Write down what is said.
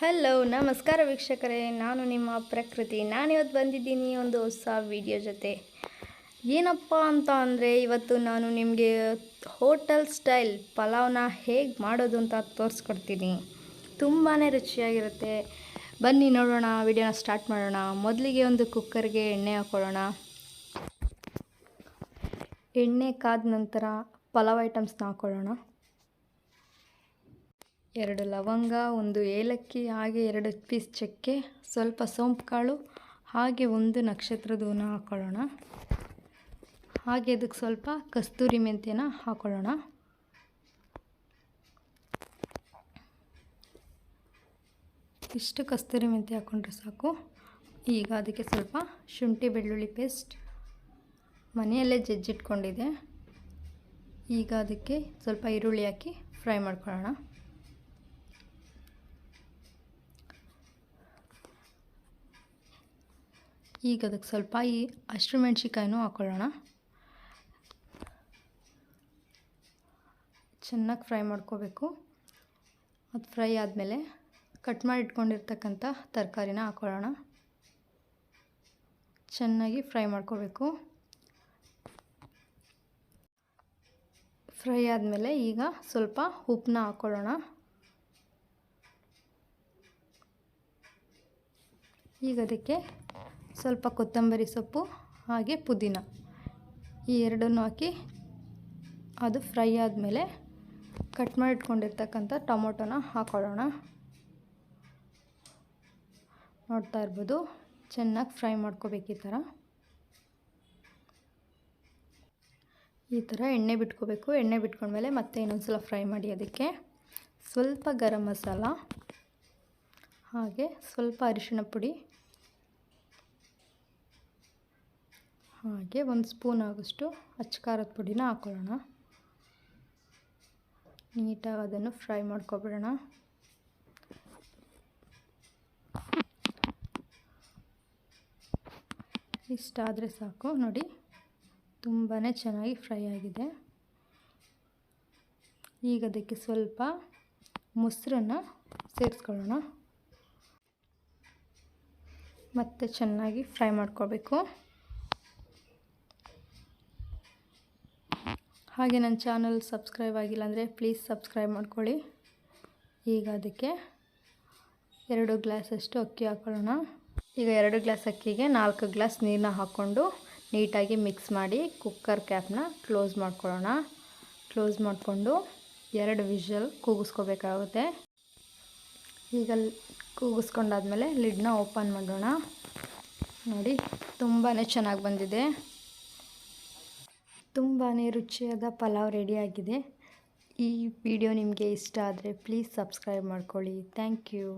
Hello ನಮಸ್ಕಾರ ವೀಕ್ಷಕರೇ, ನಾನು ನಿಮ್ಮ ಪ್ರಕೃತಿ. ನಾನಿವತ್ತು ಬಂದಿದ್ದೀನಿ ಒಂದು ಹೊಸ ವಿಡಿಯೋ ಜೊತೆ. ಏನಪ್ಪ ಅಂತ ಅಂದರೆ, ಇವತ್ತು ನಾನು ನಿಮಗೆ ಹೋಟೆಲ್ ಸ್ಟೈಲ್ ಪಲಾವ್ನ ಹೇಗೆ ಮಾಡೋದು ಅಂತ ತೋರಿಸ್ಕೊಡ್ತೀನಿ. ತುಂಬಾ ರುಚಿಯಾಗಿರುತ್ತೆ. ಬನ್ನಿ ನೋಡೋಣ, ವಿಡಿಯೋನ ಸ್ಟಾರ್ಟ್ ಮಾಡೋಣ. ಮೊದಲಿಗೆ ಒಂದು ಕುಕ್ಕರ್ಗೆ ಎಣ್ಣೆ ಹಾಕ್ಕೊಳ್ಳೋಣ. ಎಣ್ಣೆ ಕಾದ ನಂತರ ಪಲಾವ್ ಐಟಮ್ಸ್ನ ಹಾಕ್ಕೊಳ್ಳೋಣ. 2 ಲವಂಗ, 1 ಏಲಕ್ಕಿ, ಹಾಗೆ 2 ಪೀಸ್ ಚಕ್ಕೆ, ಸ್ವಲ್ಪ ಸೋಂಪು ಕಾಳು, ಹಾಗೆ 1 ನಕ್ಷತ್ರದ ಹೂವನ್ನ ಹಾಕ್ಕೊಳ್ಳೋಣ. ಹಾಗೆ ಅದಕ್ಕೆ ಸ್ವಲ್ಪ ಕಸ್ತೂರಿ ಮೆಂತ್ಯನ ಹಾಕ್ಕೊಳ್ಳೋಣ. ಇಷ್ಟು ಕಸ್ತೂರಿ ಮೆಂತ್ಯ ಹಾಕ್ಕೊಂಡ್ರೆ ಸಾಕು. ಈಗ ಅದಕ್ಕೆ ಸ್ವಲ್ಪ ಶುಂಠಿ ಬೆಳ್ಳುಳ್ಳಿ ಪೇಸ್ಟ್ ಮನೆಯಲ್ಲೇ ಜಜ್ಜಿಟ್ಕೊಂಡಿದೆ. ಈಗ ಅದಕ್ಕೆ ಸ್ವಲ್ಪ ಈರುಳ್ಳಿ ಹಾಕಿ ಫ್ರೈ ಮಾಡ್ಕೊಳ್ಳೋಣ. ಈಗ ಅದಕ್ಕೆ ಸ್ವಲ್ಪ ಹಸಿಮೆಣ್ಸಿಕಾಯಿನೂ ಹಾಕ್ಕೊಳ್ಳೋಣ. ಚೆನ್ನಾಗಿ ಫ್ರೈ ಮಾಡ್ಕೋಬೇಕು. ಅದು ಫ್ರೈ ಆದಮೇಲೆ ಕಟ್ ಮಾಡಿ ಇಟ್ಕೊಂಡಿರ್ತಕ್ಕಂಥ ತರಕಾರಿನ ಹಾಕ್ಕೊಳ್ಳೋಣ. ಚೆನ್ನಾಗಿ ಫ್ರೈ ಮಾಡ್ಕೋಬೇಕು. ಫ್ರೈ ಆದಮೇಲೆ ಈಗ ಸ್ವಲ್ಪ ಉಪ್ಪನ್ನ ಹಾಕ್ಕೊಳ್ಳೋಣ. ಈಗ ಅದಕ್ಕೆ ಸ್ವಲ್ಪ ಕೊತ್ತಂಬರಿ ಸೊಪ್ಪು ಹಾಗೆ ಪುದೀನ ಈ ಎರಡನ್ನೂ ಹಾಕಿ ಅದು ಫ್ರೈ ಆದಮೇಲೆ ಕಟ್ ಮಾಡಿ ಇಟ್ಕೊಂಡಿರ್ತಕ್ಕಂಥ ಟೊಮೊಟೊನ ಹಾಕ್ಕೊಳ್ಳೋಣ. ನೋಡ್ತಾ ಇರ್ಬೋದು, ಚೆನ್ನಾಗಿ ಫ್ರೈ ಮಾಡ್ಕೋಬೇಕು. ಈ ಥರ ಎಣ್ಣೆ ಬಿಟ್ಕೋಬೇಕು. ಎಣ್ಣೆ ಬಿಟ್ಕೊಂಡ್ಮೇಲೆ ಮತ್ತೆ ಇನ್ನೊಂದ್ಸಲ ಫ್ರೈ ಮಾಡಿ ಅದಕ್ಕೆ ಸ್ವಲ್ಪ ಗರಂ ಮಸಾಲ, ಹಾಗೆ ಸ್ವಲ್ಪ ಅರಿಶಿಣ ಪುಡಿ, ಹಾಗೆ 1 ಸ್ಪೂನ್ ಆಗೋಷ್ಟು ಅಚ್ಚ ಖಾರದ ಪುಡಿನ ಹಾಕ್ಕೊಳ್ಳೋಣ. ನೀಟಾಗಿ ಅದನ್ನು ಫ್ರೈ ಮಾಡ್ಕೊಬಿಡೋಣ. ಇಷ್ಟಾದರೆ ಸಾಕು. ನೋಡಿ, ತುಂಬಾ ಚೆನ್ನಾಗಿ ಫ್ರೈ ಆಗಿದೆ. ಈಗ ಅದಕ್ಕೆ ಸ್ವಲ್ಪ ಮೊಸರನ್ನು ಸೇರಿಸ್ಕೊಳ್ಳೋಣ. ಮತ್ತೆ ಚೆನ್ನಾಗಿ ಫ್ರೈ ಮಾಡ್ಕೋಬೇಕು. ಹಾಗೆ ನನ್ನ ಚಾನಲ್ ಸಬ್ಸ್ಕ್ರೈಬ್ ಆಗಿಲ್ಲ ಅಂದರೆ ಪ್ಲೀಸ್ ಸಬ್ಸ್ಕ್ರೈಬ್ ಮಾಡ್ಕೊಳ್ಳಿ. ಈಗ ಅದಕ್ಕೆ 2 ಗ್ಲಾಸಷ್ಟು ಅಕ್ಕಿ ಹಾಕ್ಕೊಳ್ಳೋಣ. ಈಗ 2 ಗ್ಲಾಸ್ ಅಕ್ಕಿಗೆ 4 ಗ್ಲಾಸ್ ನೀರನ್ನ ಹಾಕ್ಕೊಂಡು ನೀಟಾಗಿ ಮಿಕ್ಸ್ ಮಾಡಿ ಕುಕ್ಕರ್ ಕ್ಯಾಪ್ನ ಕ್ಲೋಸ್ ಮಾಡ್ಕೊಳ್ಳೋಣ. ಕ್ಲೋಸ್ ಮಾಡಿಕೊಂಡು 2 ವಿಷಲ್ ಕೂಗಿಸ್ಕೋಬೇಕಾಗುತ್ತೆ. ಈಗ ಕೂಗಿಸ್ಕೊಂಡಾದ್ಮೇಲೆ ಲಿಡ್ನ ಓಪನ್ ಮಾಡೋಣ. ನೋಡಿ, ತುಂಬಾ ಚೆನ್ನಾಗಿ ಬಂದಿದೆ. ತುಂಬಾ ರುಚಿಯಾದ ಪಲಾವ್ ರೆಡಿಯಾಗಿದೆ. ಈ ವಿಡಿಯೋ ನಿಮಗೆ ಇಷ್ಟ ಆದರೆ ಪ್ಲೀಸ್ ಸಬ್ಸ್ಕ್ರೈಬ್ ಮಾಡ್ಕೊಳ್ಳಿ. Thank you.